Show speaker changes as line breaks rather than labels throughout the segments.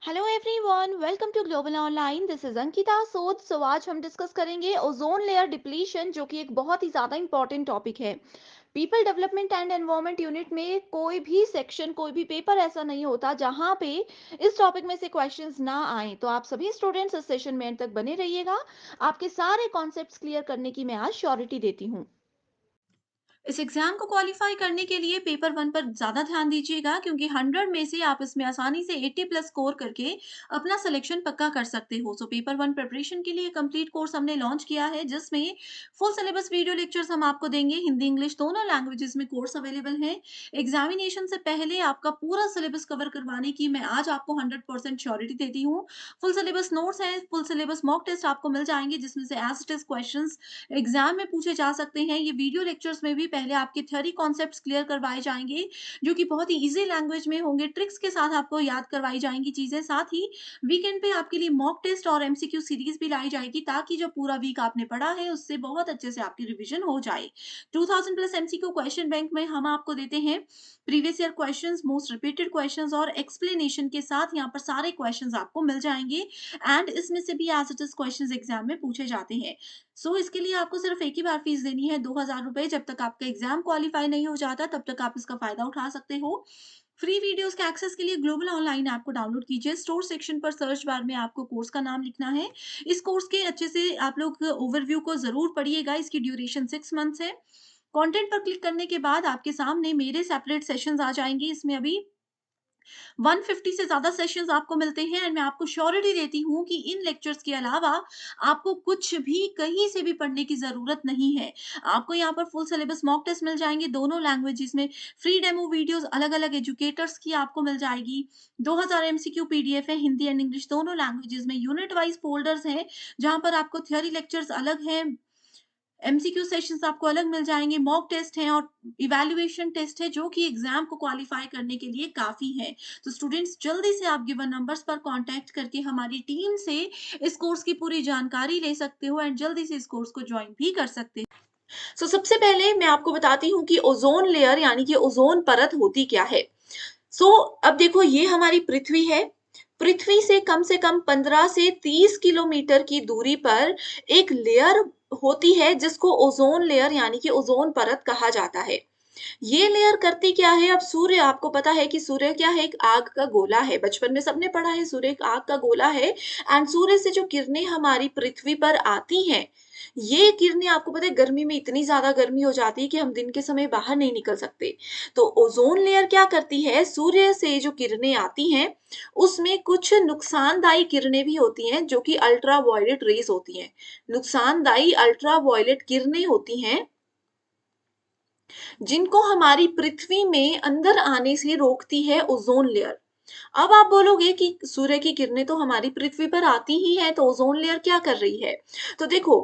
Hello everyone, welcome to global online. This is Ankita Sood. आज हम discuss करेंगे ओजोन लेयर डिप्लीशन, जो कि एक बहुत ही ज़्यादा इंपॉर्टेंट टॉपिक है। People development and environment unit में कोई भी सेक्शन, कोई भी पेपर ऐसा नहीं होता जहां पे इस टॉपिक में से क्वेश्चंस ना आए। तो आप सभी स्टूडेंट्स इस सेशन में एंड तक बने रहिएगा। आपके सारे कॉन्सेप्ट्स क्लियर करने की मैं आज श्योरिटी देती हूँ।
इस एग्जाम को क्वालिफाई करने के लिए पेपर वन पर ज्यादा ध्यान दीजिएगा क्योंकि 100 में से आप इसमें आसानी से 80 प्लस स्कोर करके अपना सिलेक्शन पक्का कर सकते हो। सो पेपर वन प्रिपरेशन के लिए कंप्लीट कोर्स हमने लॉन्च किया है जिसमें फुल सिलेबस वीडियो लेक्चर्स हम आपको देंगे। हिंदी इंग्लिश दोनों लैंग्वेजेस में कोर्स अवेलेबल है। एग्जामिनेशन से पहले आपका पूरा सिलेबस कवर करवाने की मैं आज आपको 100% श्योरिटी देती हूँ। फुल सिलेबस नोट्स है, फुल सिलेबस मॉक टेस्ट आपको मिल जाएंगे जिसमें से as it is question exam में पूछे जा सकते हैं। ये वीडियो लेक्चर्स में भी पहले आपके थ्योरी कॉन्सेप्ट्स क्लियर करवाए जाएंगे जो कि बहुत ही इजी लैंग्वेज में होंगे, ट्रिक्स के साथ आपको याद करवाई जाएंगी चीजें। साथ ही वीकेंड पे आपके लिए मॉक टेस्ट और एमसीक्यू सीरीज भी लाई जाएगी ताकि जो पूरा वीक आपने पढ़ा है उससे बहुत अच्छे से आपकी रिवीजन हो जाए। 2000 प्लस एमसीक्यू क्वेश्चन बैंक में हम आपको देते हैं previous year questions, most repeated questions और एक्सप्लेनेशन के साथ। यहाँ पर सारे क्वेश्चंस आपको मिल जाएंगे एंड इसमें से भी as it is questions exam में पूछे जाते हैं। इसके लिए आपको सिर्फ एक ही बार फीस देनी है, 2000 रुपए। जब तक आपका एग्जाम क्वालिफाई नहीं हो जाता तब तक आप इसका फायदा उठा सकते हो। फ्री वीडियोस के एक्सेस के लिए ग्लोबल ऑनलाइन ऐप को डाउनलोड कीजिए। स्टोर सेक्शन पर सर्च बार में आपको कोर्स का नाम लिखना है। इस कोर्स के अच्छे से आप लोग ओवरव्यू को जरूर पढ़िएगा। इसकी ड्यूरेशन 6 मंथ्स है। कंटेंट पर क्लिक करने के बाद आपके सामने मेरे सेपरेट सेशंस आ जाएंगे। इसमें अभी 150 से ज़्यादा सेशंस आपको मिलते हैं एंड मैं आपको श्योरिटी देती हूँ कि इन लेक्चर्स के अलावा आपको कुछ भी कहीं से भी पढ़ने की ज़रूरत नहीं है। आपको यहाँ पर फुल सिलेबस मॉक टेस्ट मिल जाएँगे दोनों लैंग्वेजेस में, फ्री डेमो वीडियोज़ अलग-अलग एजुकेटर्स की आपको मिल जाएगी। 2000 एमसीक्यू पीडीएफ है, हिंदी एंड इंग्लिश दोनों लैंग्वेजेस में, यूनिट वाइज़ फ़ोल्डर्स हैं, जहाँ पर आपको थ्योरी लेक्चर्स अलग हैं, एमसीक्यू सेशंस आपको अलग मिल जाएँगे, मॉक टेस्ट हैं और इवैल्यूएशन टेस्ट है जो कि एग्ज़ाम को क्वालीफाई करने के लिए काफ़ी है। तो स्टूडेंट्स जल्दी से आप गिवन नंबर्स पर कॉन्टैक्ट करके हमारी टीम से इस कोर्स की पूरी जानकारी ले सकते हो एंड जल्दी से इस कोर्स को जॉइन भी कर सकते हो। सबसे पहले मैं आपको बताती हूँ कि ओज़ोन लेयर यानी कि ओज़ोन परत होती क्या है? अब देखो, ये हमारी पृथ्वी है। पृथ्वी से कम 15 से 30 किलोमीटर की दूरी पर एक लेयर होती है जिसको ओज़ोन लेयर यानी कि ओज़ोन परत कहा जाता है। ये लेयर करती क्या है? अब सूर्य, आपको पता है कि सूर्य क्या है? एक आग का गोला है। बचपन में सबने पढ़ा है, सूर्य एक आग का गोला है एंड सूर्य से जो किरणें हमारी पृथ्वी पर आती हैं, ये किरणें, आपको पता है, गर्मी में इतनी ज़्यादा गर्मी हो जाती है कि हम दिन के समय बाहर नहीं निकल सकते। तो ओज़ोन लेयर क्या करती है? सूर्य से जो किरणें आती हैं, उसमें कुछ नुकसानदायी किरणें भी होती हैं जो कि अल्ट्रा वायलेट रेज़ होती हैं। नुकसानदायी अल्ट्रा वायलेट किरणें होती हैं जिनको हमारी पृथ्वी में अंदर आने से रोकती है ओज़ोन लेयर। अब आप बोलोगे कि सूर्य की किरणें तो हमारी पृथ्वी पर आती ही हैं, तो ओज़ोन लेयर क्या कर रही है? तो देखो,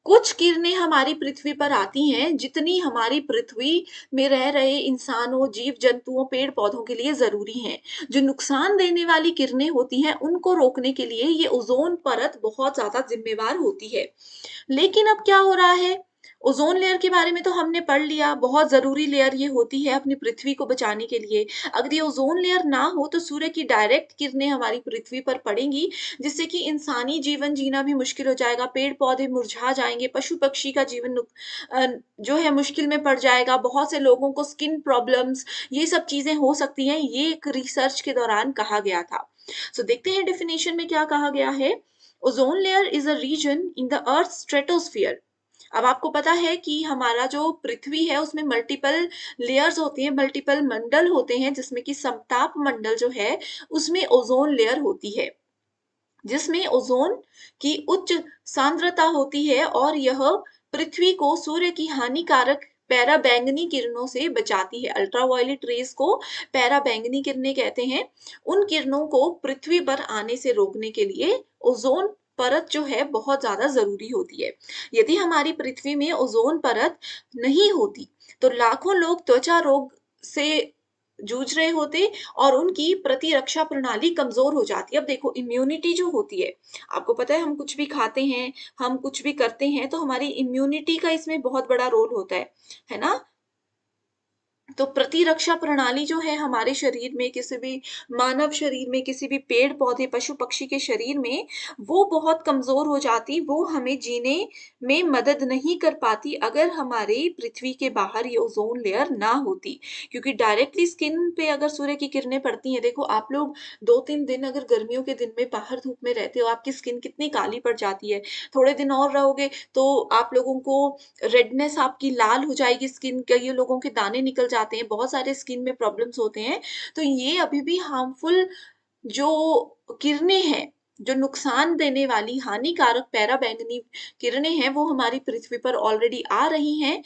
कुछ किरणें हमारी पृथ्वी पर आती हैं, जितनी हमारी पृथ्वी में रह रहे इंसानों, जीव-जंतुओं, पेड़-पौधों के लिए ज़रूरी हैं। जो नुकसान देने वाली किरणें होती हैं, उनको रोकने के लिए ये ओज़ोन परत बहुत ज़्यादा ज़िम्मेवार होती है। लेकिन अब क्या हो रहा है? ओज़ोन लेयर के बारे में तो हमने पढ़ लिया, बहुत ज़रूरी लेयर ये होती है अपनी पृथ्वी को बचाने के लिए। अगर ये ओज़ोन लेयर ना हो तो सूर्य की डायरेक्ट किरणें हमारी पृथ्वी पर पड़ेंगी, जिससे कि इंसानी जीवन जीना भी मुश्किल हो जाएगा, पेड़-पौधे मुरझा जाएँगे, पशु-पक्षी का जीवन जो है मुश्किल में पड़ जाएगा, बहुत से लोगों को स्किन प्रॉब्लम्स, ये सब चीज़ें हो सकती हैं, ये एक रिसर्च के दौरान कहा गया था। देखते हैं डेफिनिशन में क्या कहा गया है। Ozone layer is a region in the earth's stratosphere. अब आपको पता है कि हमारा जो पृथ्वी है उसमें मल्टीपल लेयर्स होती हैं, मल्टीपल मंडल होते हैं, जिसमें कि समताप मंडल जो है उसमें ओज़ोन लेयर होती है, जिसमें ओज़ोन की उच्च सांद्रता होती है और यह पृथ्वी को सूर्य की हानिकारक पैराबैंगनी किरणों से बचाती है। अल्ट्रावायलेट रेज़ को पैराबैंगनी किरणें कहते हैं। उन किरणों को पृथ्वी पर आने से रोकने के लिए ओज़ोन परत जो है बहुत ज़्यादा ज़रूरी होती है। यदि हमारी पृथ्वी में ओज़ोन परत नहीं होती, तो लाखों लोग त्वचा रोग से जूझ रहे होते और उनकी प्रतिरक्षा प्रणाली कमज़ोर हो जाती है। अब देखो, इम्यूनिटी जो होती है, आपको पता है हम कुछ भी खाते हैं, हम कुछ भी करते हैं, तो हमारी इम्यूनिटी का इसमें बहुत बड़ा रोल होता है ना? तो प्रतिरक्षा प्रणाली जो है हमारे शरीर में, किसी भी मानव शरीर में, किसी भी पेड़-पौधे, पशु-पक्षी के शरीर में, वो बहुत कमज़ोर हो जाती, वो हमें जीने में मदद नहीं कर पाती अगर हमारे पृथ्वी के बाहर ये ओज़ोन लेयर ना होती। क्योंकि डायरेक्टली स्किन पे अगर सूर्य की किरणें पड़ती हैं, देखो आप लोग 2-3 दिन अगर गर्मियों के दिन में बाहर धूप में रहते हो, आपकी स्किन कितनी काली पड़ जाती है। थोड़े दिन और रहोगे तो आप लोगों को रेडनेस आपकी लाल हो जाएगी स्किन, कई लोगों के दाने निकल जाते हैं, बहुत सारे स्किन में प्रॉब्लम्स होते हैं। तो ये अभी भी हार्मफुल जो किरणें हैं, जो नुकसान देने वाली हानिकारक पराबैंगनी किरणें हैं, वो हमारी पृथ्वी पर ऑलरेडी आ रही हैं।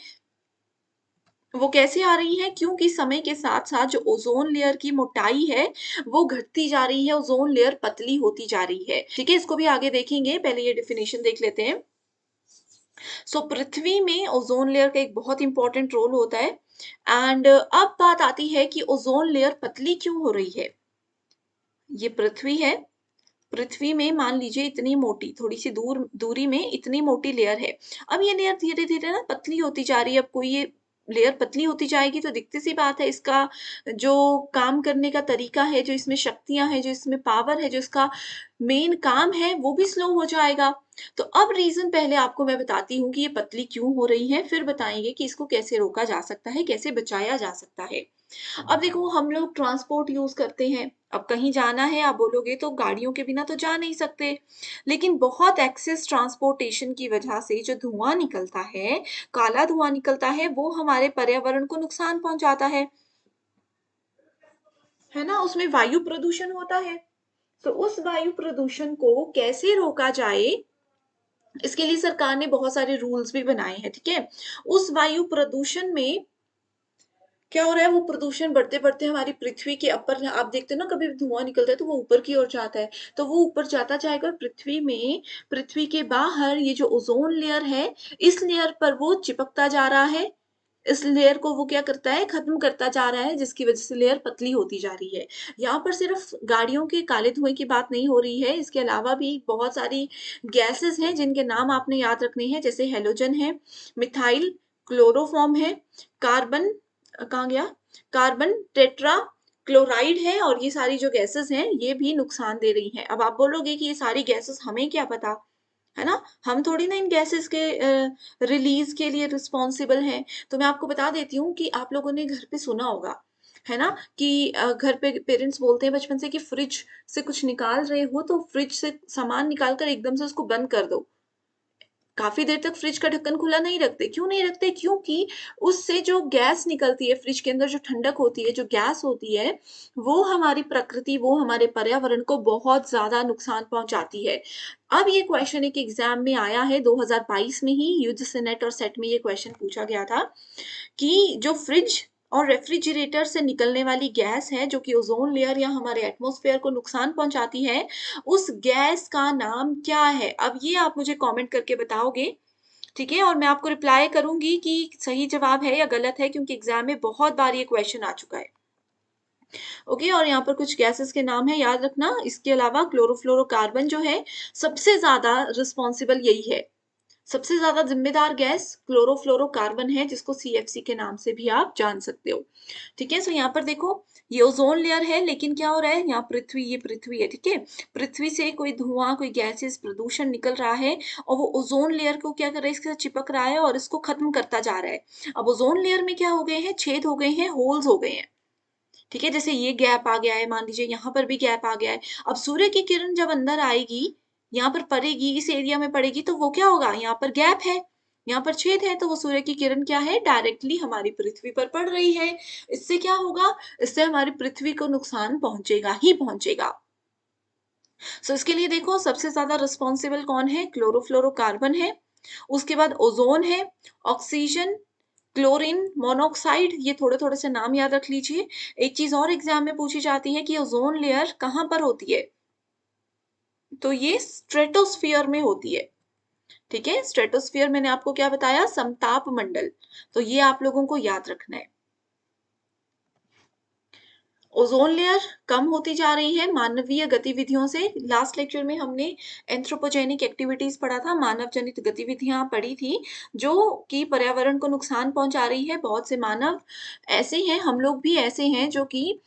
वो कैसे आ रही हैं? क्योंकि समय के साथ-साथ जो ओज़ोन लेयर की मोटाई है, वो घटती जा रही है, ओज़ोन लेयर पतली होती जा रही है। ठीक है? इसको भी आगे देखेंगे, पहले ये डेफिनिशन देख लेते हैं। पृथ्वी में ओज़ोन लेयर का एक बहुत इम्पोर्टेंट रोल होता है एंड अब बात आती है कि ओज़ोन लेयर पतली क्यों हो रही है? ये पृथ्वी है, पृथ्वी में मान लीजिए इतनी मोटी, थोड़ी-सी दूरी में इतनी मोटी लेयर है। अब ये लेयर धीरे-धीरे ना पतली होती जा रही है, अब कोई ये लेयर पतली होती जाएगी तो दिखती-सी बात है इसका जो काम करने का तरीका है, जो इसमें शक्तियाँ हैं, जो इसमें पावर है, जो इसका मेन काम है, वो भी स्लो हो जाएगा। तो अब रीज़न पहले आपको मैं बताती हूँ कि ये पतली क्यों हो रही है, फिर बताएँगे कि इसको कैसे रोका जा सकता है, कैसे बचाया जा सकता है। अब देखो हम लोग ट्रांसपोर्ट यूज़ करते हैं, अब कहीं जाना है आप बोलोगे तो गाड़ियों के बिना तो जा नहीं सकते, लेकिन बहुत एक्सेस ट्रांसपोर्टेशन की वजह से जो धुआँ निकलता है, काला धुआँ निकलता है, वो हमारे पर्यावरण को नुकसान पहुँचाता है ना? उसमें वायु प्रदूषण होता है। तो उस वायु प्रदूषण को कैसे रोका जाए, इसके लिए सरकार ने बहुत सारे रूल्स भी बनाए हैं, ठीक है? उस वायु प्रदूषण में क्या हो रहा है वो प्रदूषण बढ़ते-बढ़ते हमारी पृथ्वी के अपर आप देखते हो ना कभी धुआँ निकलता है तो वो ऊपर की ओर जाता है। तो वो ऊपर जाता जाएगा और पृथ्वी में पृथ्वी के बाहर ये जो ओज़ोन लेयर है, इस लेयर पर वो चिपकता जा रहा है। इस लेयर को वो क्या करता है ख़त्म करता जा रहा है जिसकी वज़ह से लेयर पतली होती जा रही है। यहाँ पर सिर्फ़ गाड़ियों के काले धुएँ की बात नहीं हो रही है, इसके अलावा भी बहुत सारी गैसेज़ हैं जिनके नाम आपने याद रखने हैं जैसे हैलोजन है, मिथाइल क्लोरोफॉर्म है, कार्बन कहाँ गया? कार्बन टेट्रा क्लोराइड है और ये सारी जो गैसेज़ हैं, ये भी नुकसान दे रही हैं। अब आप बोलोगे कि ये सारी गैसेज़ हमें क्या पता, है ना? हम थोड़ी ना इन गैसेज़ के रिलीज़ के लिए रिस्पॉन्सिबल हैं। तो मैं आपको बता देती हूँ कि आप लोगों ने घर पे सुना होगा, है ना? कि घर पे पेरेंट्स बोलते हैं बचपन से कि फ्रिज से कुछ निकाल रहे हो, तो फ्रिज से सामान निकाल कर एकदम से उसको बंद कर दो। काफ़ी देर तक फ्रिज का ढक्कन खुला नहीं रखते, क्यों नहीं रखते? क्योंकि उससे जो गैस निकलती है फ्रिज के अंदर जो ठंडक होती है, जो गैस होती है, वो हमारी प्रकृति, वो हमारे पर्यावरण को बहुत ज़्यादा नुकसान पहुँचाती है। अब ये क्वेश्चन एक एग्ज़ाम में आया है 2022 में ही यूजीसी नेट और सेट में ये क्वेश्चन पूछा गया था कि जो फ्रिज और रेफ्रिजरेटर से निकलने वाली गैस है, जो कि ओज़ोन लेयर या हमारे एटमॉस्फेयर को नुकसान पहुँचाती है, उस गैस का नाम क्या है? अब ये आप मुझे कमेंट करके बताओगे, ठीक है? और मैं आपको रिप्लाई करूँगी कि सही जवाब है या गलत है क्योंकि एग्ज़ाम में बहुत बार ये क्वेश्चन आ चुका है। ओके और यहाँ पर कुछ गैसेज़ के नाम हैं, याद रखना। इसके अलावा क्लोरोफ्लोरोकार्बन जो है, सबसे ज़्यादा रिस्पॉन्सिबल यही है। सबसे ज़्यादा ज़िम्मेदार गैस क्लोरोफ्लोरोकार्बन है, जिसको सीएफसी के नाम से भी आप जान सकते हो। ठीक है? सो यहाँ पर देखो, ये ओज़ोन लेयर है, लेकिन क्या हो रहा है, यहाँ पृथ्वी ये पृथ्वी है, ठीक है? पृथ्वी से कोई धुआँ, कोई गैसेज़, प्रदूषण निकल रहा है और वो ओज़ोन लेयर को क्या कर रहा है, इसके साथ चिपक रहा है और इसको खत्म करता जा रहा है। अब ओज़ोन लेयर में क्या हो गए हैं, छेद हो गए हैं, होल्स हो गए हैं। ठीक है? जैसे ये गैप आ गया है, मान लीजिए यहाँ पर भी गैप आ गया है। अब सूर्य की किरण जब अंदर आएगी, यहाँ पर पड़ेगी, इस एरिया में पड़ेगी, तो वो क्या होगा? यहाँ पर गैप है, यहाँ पर छेद है, तो वो सूर्य की किरण क्या है? डायरेक्टली हमारी पृथ्वी पर पड़ रही है। इससे क्या होगा? इससे हमारी पृथ्वी को नुकसान पहुँचेगा ही पहुँचेगा। सो इसके लिए देखो सबसे ज़्यादा रिस्पॉन्सिबल कौन है? क्लोरोफ्लोरोकार्बन है, उसके बाद ओज़ोन है, ऑक्सीजन, क्लोरीन मोनोऑक्साइड, ये थोड़े-थोड़े से नाम याद रख लीजिए। एक चीज़ और एग्ज़ाम में पूछी जाती है कि ओज़ोन लेयर कहाँ पर होती है? तो ये स्ट्रेटोस्फियर में होती है, ठीक है? स्ट्रेटोस्फियर मैंने आपको क्या बताया? समताप मंडल। तो ये आप लोगों को याद रखना है। ओज़ोन लेयर कम होती जा रही है मानवीय गतिविधियों से। लास्ट लेक्चर में हमने एंथ्रोपोजेनिक एक्टिविटीज़ पढ़ा था, मानव जनित गतिविधियाँ पढ़ी थी, जो कि पर्यावरण को नुकसान पहुँचा रही है। बहुत से मानव ऐसे हैं, हम लोग भी ऐसे हैं जो कि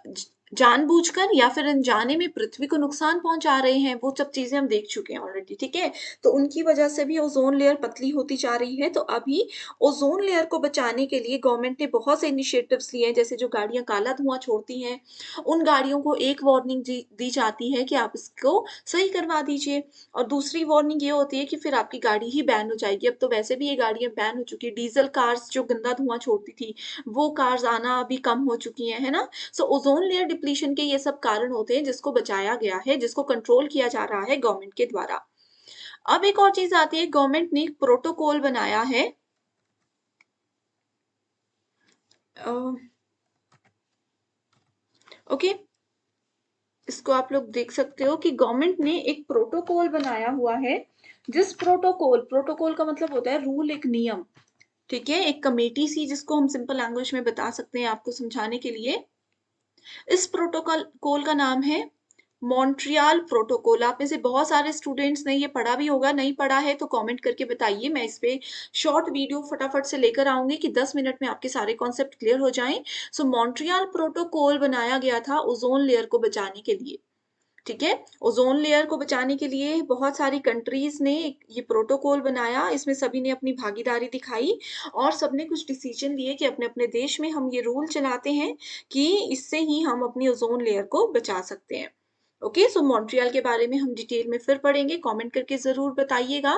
ज जानबूझकर या फिर अनजाने में पृथ्वी को नुकसान पहुँचा रहे हैं, वो सब चीज़ें हम देख चुके हैं ऑलरेडी, ठीक है? तो उनकी वजह से भी ओज़ोन लेयर पतली होती जा रही है, तो अभी ओज़ोन लेयर को बचाने के लिए गवर्नमेंट ने बहुत से इनिशिएटिव्स लिए हैं, जैसे जो गाड़ियाँ काला धुआँ छोड़ती हैं, उन गाड़ियों को एक वार्निंग दी जाती है कि आप इसको सही करवा दीजिए, और दूसरी वार्निंग ये होती है कि फिर आपकी गाड़ी ही बैन हो जाएगी। अब तो वैसे भी ये गाड़ियाँ बैन हो चुकी हैं, डीज़ल कार्स जो गंदा धुआँ छोड़ती थी, वो कार्स आना अभी कम हो चुकी हैं, है ना? सो ओज़ोन लेयर डिप्लीशन के ये सब कारण होते हैं जिसको बचाया गया है, जिसको कंट्रोल किया जा रहा है गवर्नमेंट के द्वारा। अब एक और चीज़ आती है, गवर्नमेंट ने एक प्रोटोकॉल बनाया है। अ, ओके, इसको आप लोग देख सकते हो कि गवर्नमेंट ने एक प्रोटोकॉल बनाया हुआ है, जिस प्रोटोकॉल प्रोटोकॉल का मतलब होता है रूल, एक नियम, ठीक है? एक कमेटी सी, जिसको हम सिंपल लैंग्वेज में बता सकते हैं आपको समझाने के लिए। इस प्रोटोकॉल कॉल का नाम है मॉन्ट्रियल प्रोटोकॉल। आप में से बहुत सारे स्टूडेंट्स ने ये पढ़ा भी होगा, नहीं पढ़ा है तो कमेंट करके बताइए। मैं इस पे शॉर्ट वीडियो फटाफट से लेकर आऊँगी कि 10 मिनट में आपके सारे कॉन्सेप्ट क्लियर हो जाएँ। सो मॉन्ट्रियल प्रोटोकॉल बनाया गया था ओज़ोन लेयर को बचाने के लिए, ठीक है? ओज़ोन लेयर को बचाने के लिए बहुत सारी कंट्रीज़ ने ये प्रोटोकॉल बनाया, इसमें सभी ने अपनी भागीदारी दिखाई और सबने कुछ डिसीज़न लिए कि अपने-अपने देश में हम ये रूल चलाते हैं कि इससे ही हम अपनी ओज़ोन लेयर को बचा सकते हैं। ओके, सो मॉन्ट्रियल के बारे में हम डिटेल में फिर पढ़ेंगे, कमेंट करके ज़रूर बताइएगा।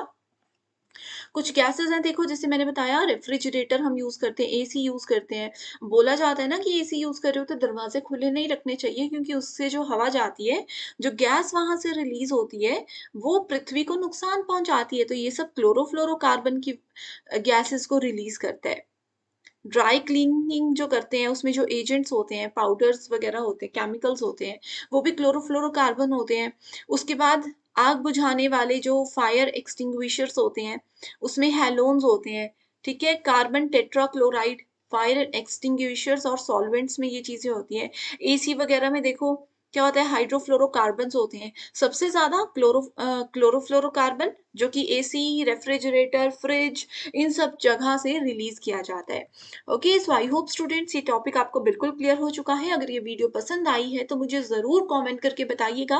कुछ गैसेज़ हैं देखो, जैसे मैंने बताया रेफ्रिजरेटर हम यूज़ करते हैं, एसी यूज़ करते हैं। बोला जाता है ना कि एसी यूज़ कर रहे हो तो दरवाज़े खुले नहीं रखने चाहिए, क्योंकि उससे जो हवा जाती है, जो गैस वहाँ से रिलीज़ होती है, वो पृथ्वी को नुकसान पहुँचाती है। तो ये सब क्लोरोफ्लोरोकार्बन की गैसेज़ को रिलीज़ करता है। ड्राई क्लीनिंग जो करते हैं, उसमें जो एजेंट्स होते हैं, पाउडर्स वगैरह होते हैं, केमिकल्स होते हैं, वो भी क्लोरोफ्लोरोकार्बन होते हैं। उसके बाद आग बुझाने वाले जो फायर एक्सटिंग्विशर्स होते हैं, उसमें हैलोन्स होते हैं, ठीक है? कार्बन टेट्राक्लोराइड, फायर एक्सटिंग्विशर्स और सॉल्वेंट्स में ये चीज़ें होती हैं। एसी वगैरह में देखो क्या होता है, हाइड्रोफ्लोरोकार्बन्स होते हैं। सबसे ज़्यादा क्लोरोफ्लोरोकार्बन जो कि एसी, रेफ्रिजरेटर, फ्रिज, इन सब जगह से रिलीज़ किया जाता है। Okay, so I hope students ये टॉपिक आपको बिल्कुल क्लियर हो चुका है। अगर ये वीडियो पसंद आई है तो मुझे ज़रूर कमेंट करके बताइएगा।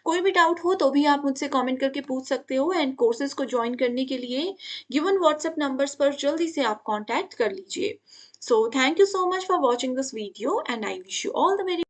कोई भी डाउट हो तो भी आप मुझसे कमेंट करके पूछ सकते हो, एंड कोर्सेज को ज्वाइन करने के लिए गिवन व्हाट्सएप नंबर्स पर जल्दी से आप कॉन्टैक्ट कर लीजिए। So thank you so much for watching this video and I wish you all the very